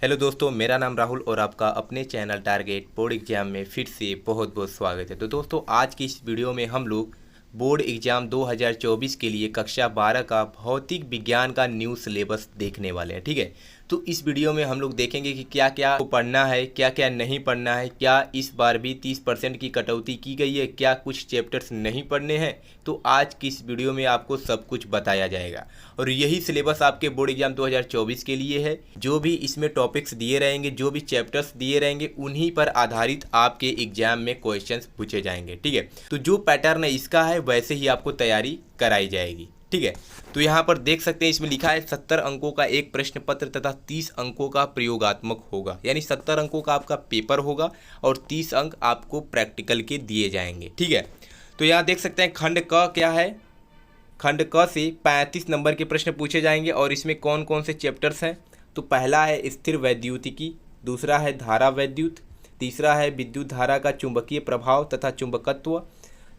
Hello दोस्तों, मेरा नाम राहुल और आपका अपने चैनल टारगेट बोर्ड एग्जाम में फिर से बहुत बहुत स्वागत है। तो दोस्तों, आज की इस वीडियो में हम लोग बोर्ड एग्जाम 2024 के लिए कक्षा 12 का भौतिक विज्ञान का न्यू सिलेबस देखने वाले हैं। ठीक है, तो इस वीडियो में हम लोग देखेंगे कि क्या क्या पढ़ना है, क्या क्या नहीं पढ़ना है, क्या इस बार भी 30% की कटौती की गई है, क्या कुछ चैप्टर्स नहीं पढ़ने हैं। तो आज की इस वीडियो में आपको सब कुछ बताया जाएगा और यही सिलेबस आपके बोर्ड एग्जाम 2024 के लिए है। जो भी इसमें टॉपिक्स दिए रहेंगे, जो भी चैप्टर्स दिए रहेंगे, उन्हीं पर आधारित आपके एग्जाम में क्वेश्चंस पूछे जाएंगे। ठीक है, तो जो पैटर्न इसका है वैसे ही आपको तैयारी कराई जाएगी। ठीक है, तो यहाँ पर देख सकते हैं, इसमें लिखा है 70 अंकों का एक प्रश्न पत्र तथा 30 अंकों का प्रयोगात्मक होगा। यानी 70 अंकों का आपका पेपर होगा और 30 अंक आपको प्रैक्टिकल के दिए जाएंगे। ठीक है, तो यहाँ देख सकते हैं खंड क क्या है। खंड क से 35 नंबर के प्रश्न पूछे जाएंगे और इसमें कौन कौन से चैप्टर्स हैं। तो पहला है स्थिर वैद्युतिकी, दूसरा है धारा वैद्युत, तीसरा है विद्युत धारा का चुंबकीय प्रभाव तथा चुंबकत्व,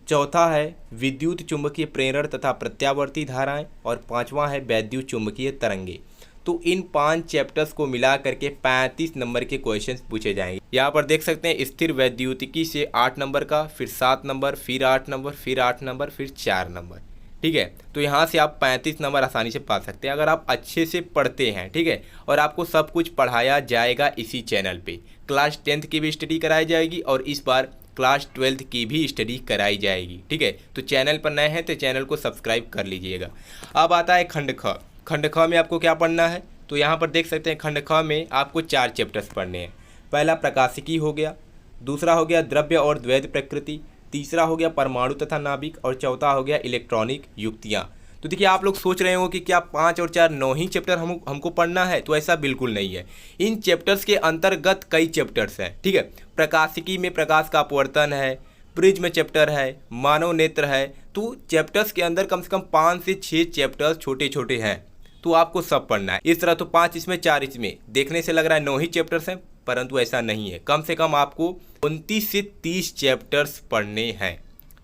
चौथा है विद्युत चुंबकीय प्रेरण तथा प्रत्यावर्ती धाराएं और पांचवा है वैद्युत चुंबकीय तरंगे। तो इन 5 चैप्टर्स को मिला करके 35 नंबर के क्वेश्चंस पूछे जाएंगे। यहाँ पर देख सकते हैं स्थिर वैद्युतिकी से 8 नंबर का, फिर 7 नंबर, फिर 8 नंबर, फिर 8 नंबर, फिर 4 नंबर। ठीक है, तो यहाँ से आप 35 नंबर आसानी से पा सकते हैं अगर आप अच्छे से पढ़ते हैं। ठीक है, और आपको सब कुछ पढ़ाया जाएगा इसी चैनल पे। क्लास 10th की भी स्टडी कराई जाएगी और इस बार क्लास 12th की भी स्टडी कराई जाएगी। ठीक है, तो चैनल पर नए हैं तो चैनल को सब्सक्राइब कर लीजिएगा। अब आता है खंड ख। खंड ख में आपको क्या पढ़ना है, तो यहाँ पर देख सकते हैं खंड ख में आपको 4 चैप्टर्स पढ़ने हैं। पहला प्रकाशिकी हो गया, दूसरा हो गया द्रव्य और द्वैध प्रकृति, तीसरा हो गया परमाणु तथा नाभिक और चौथा हो गया इलेक्ट्रॉनिक युक्तियाँ। तो देखिए, आप लोग सोच रहे हो कि क्या 5 और 4 9 ही चैप्टर हमको पढ़ना है, तो ऐसा बिल्कुल नहीं है। इन चैप्टर्स के अंतर्गत कई चैप्टर्स हैं। ठीक है, प्रकाशिकी में प्रकाश का अपवर्तन है, प्रिज्म चैप्टर है, मानव नेत्र है। तो चैप्टर्स के अंदर कम से कम 5 से 6 चैप्टर्स छोटे छोटे हैं, तो आपको सब पढ़ना है। इस तरह तो 5 इसमें 4 इसमें, देखने से लग रहा है 9 ही चैप्टर्स हैं, परंतु ऐसा नहीं है। कम से कम आपको 29 से 30 चैप्टर्स पढ़ने हैं।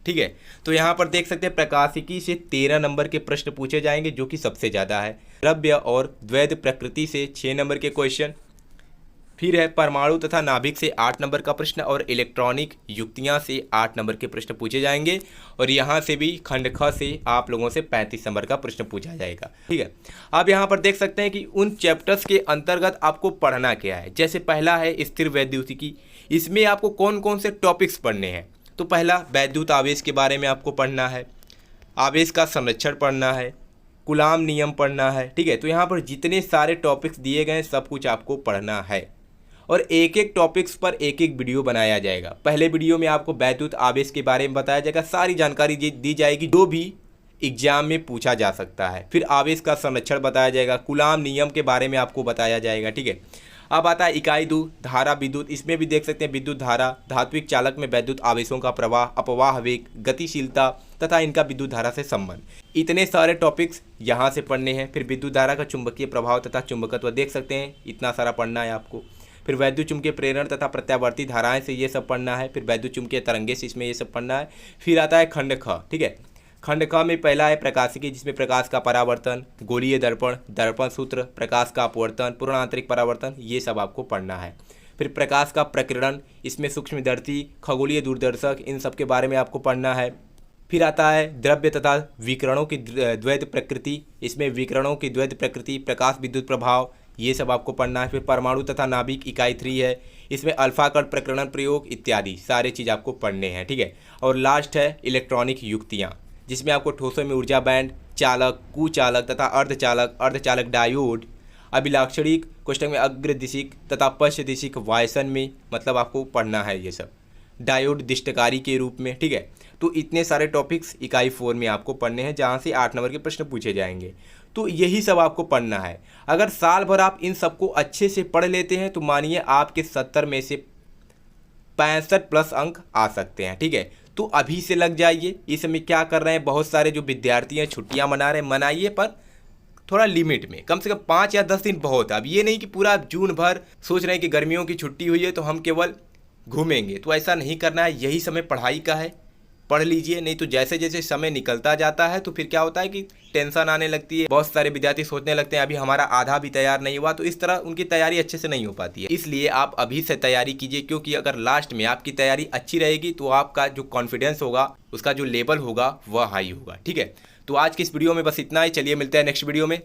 ठीक है, तो यहाँ पर देख सकते हैं प्रकाशिकी से 13 नंबर के प्रश्न पूछे जाएंगे, जो कि सबसे ज़्यादा है। द्रव्य और द्वैध प्रकृति से 6 नंबर के क्वेश्चन, फिर है परमाणु तथा नाभिक से 8 नंबर का प्रश्न और इलेक्ट्रॉनिक युक्तियाँ से 8 नंबर के प्रश्न पूछे जाएंगे। और यहाँ से भी खंड ख से आप लोगों से 35 नंबर का प्रश्न पूछा जाएगा। ठीक है, अब यहाँ पर देख सकते हैं कि उन चैप्टर्स के अंतर्गत आपको पढ़ना क्या है। जैसे पहला है स्थिर वैद्युतिकी, इसमें आपको कौन कौन से टॉपिक्स पढ़ने हैं। तो पहला वैद्युत आवेश के बारे में आपको पढ़ना है, आवेश का संरक्षण पढ़ना है, कूलाम नियम पढ़ना है। ठीक है, तो यहाँ पर जितने सारे टॉपिक्स दिए गए हैं सब कुछ आपको पढ़ना है और एक एक टॉपिक्स पर एक एक वीडियो बनाया जाएगा। पहले वीडियो में आपको वैद्युत आवेश के बारे में बताया जाएगा, सारी जानकारी दी जाएगी जो भी एग्जाम में पूछा जा सकता है। फिर आवेश का संरक्षण बताया जाएगा, कूलाम नियम के बारे में आपको बताया जाएगा। ठीक है, अब आता है इकाई 2 धारा विद्युत। इसमें भी देख सकते हैं विद्युत धारा, धात्विक चालक में वैद्युत आवेशों का प्रवाह, अपवाह वेग, गतिशीलता तथा इनका विद्युत धारा से संबंध। इतने सारे टॉपिक्स यहाँ से पढ़ने हैं। फिर विद्युत धारा का चुंबकीय प्रभाव तथा चुंबकत्व देख सकते हैं, इतना सारा पढ़ना है आपको। फिर वैद्युत चुंबकीय प्रेरण तथा प्रत्यावर्ती धाराएं से ये सब पढ़ना है। फिर वैद्युत चुंबकीय तरंगे से इसमें ये सब पढ़ना है। फिर आता है खंड ख। ठीक है, खंड ख में पहला है प्रकाशिकी, जिसमें प्रकाश का परावर्तन, गोलीय दर्पण, दर्पण सूत्र, प्रकाश का अपवर्तन, पूर्णांतरिक परावर्तन, ये सब आपको पढ़ना है। फिर प्रकाश का प्रकीर्णन, इसमें सूक्ष्मदर्शी, खगोलीय दूरदर्शक, इन सब के बारे में आपको पढ़ना है। फिर आता है द्रव्य तथा विकिरणों की द्वैध प्रकृति, इसमें विकिरणों की द्वैध प्रकृति, प्रकाश विद्युत प्रभाव, ये सब आपको पढ़ना है। फिर परमाणु तथा नाभिक इकाई 3 है, इसमें अल्फा कण प्रकीर्णन प्रयोग इत्यादि सारे चीज़ आपको पढ़ने हैं। ठीक है, और लास्ट है इलेक्ट्रॉनिक युक्तियाँ, जिसमें आपको ठोसों में ऊर्जा बैंड, चालक, कुचालक तथा अर्धचालक, अर्धचालक डायोड, अभिलाक्षणिक कोष्ठक में अग्रदिशिक तथा पश्चदिशिक वायसन में मतलब आपको पढ़ना है ये सब, डायोड दिष्टकारी के रूप में। ठीक है, तो इतने सारे टॉपिक्स इकाई 4 में आपको पढ़ने हैं, जहाँ से 8 नंबर के प्रश्न पूछे जाएंगे। तो यही सब आपको पढ़ना है। अगर साल भर आप इन सबको अच्छे से पढ़ लेते हैं तो मानिए आपके 70 में से 65+ अंक आ सकते हैं। ठीक है, तो अभी से लग जाइए। इस समय क्या कर रहे हैं, बहुत सारे जो विद्यार्थी हैं छुट्टियां मना रहे हैं, मनाइए पर थोड़ा लिमिट में, कम से कम 5 या 10 दिन बहुत। अब ये नहीं कि पूरा जून भर सोच रहे हैं कि गर्मियों की छुट्टी हुई है तो हम केवल घूमेंगे, तो ऐसा नहीं करना है। यही समय पढ़ाई का है, पढ़ लीजिए, नहीं तो जैसे जैसे समय निकलता जाता है तो फिर क्या होता है कि टेंशन आने लगती है। बहुत सारे विद्यार्थी सोचने लगते हैं अभी हमारा आधा भी तैयार नहीं हुआ, तो इस तरह उनकी तैयारी अच्छे से नहीं हो पाती है। इसलिए आप अभी से तैयारी कीजिए, क्योंकि अगर लास्ट में आपकी तैयारी अच्छी रहेगी तो आपका जो कॉन्फिडेंस होगा, उसका जो लेवल होगा वह हाई होगा। ठीक है, तो आज की इस वीडियो में बस इतना ही। चलिए मिलते हैं नेक्स्ट वीडियो में।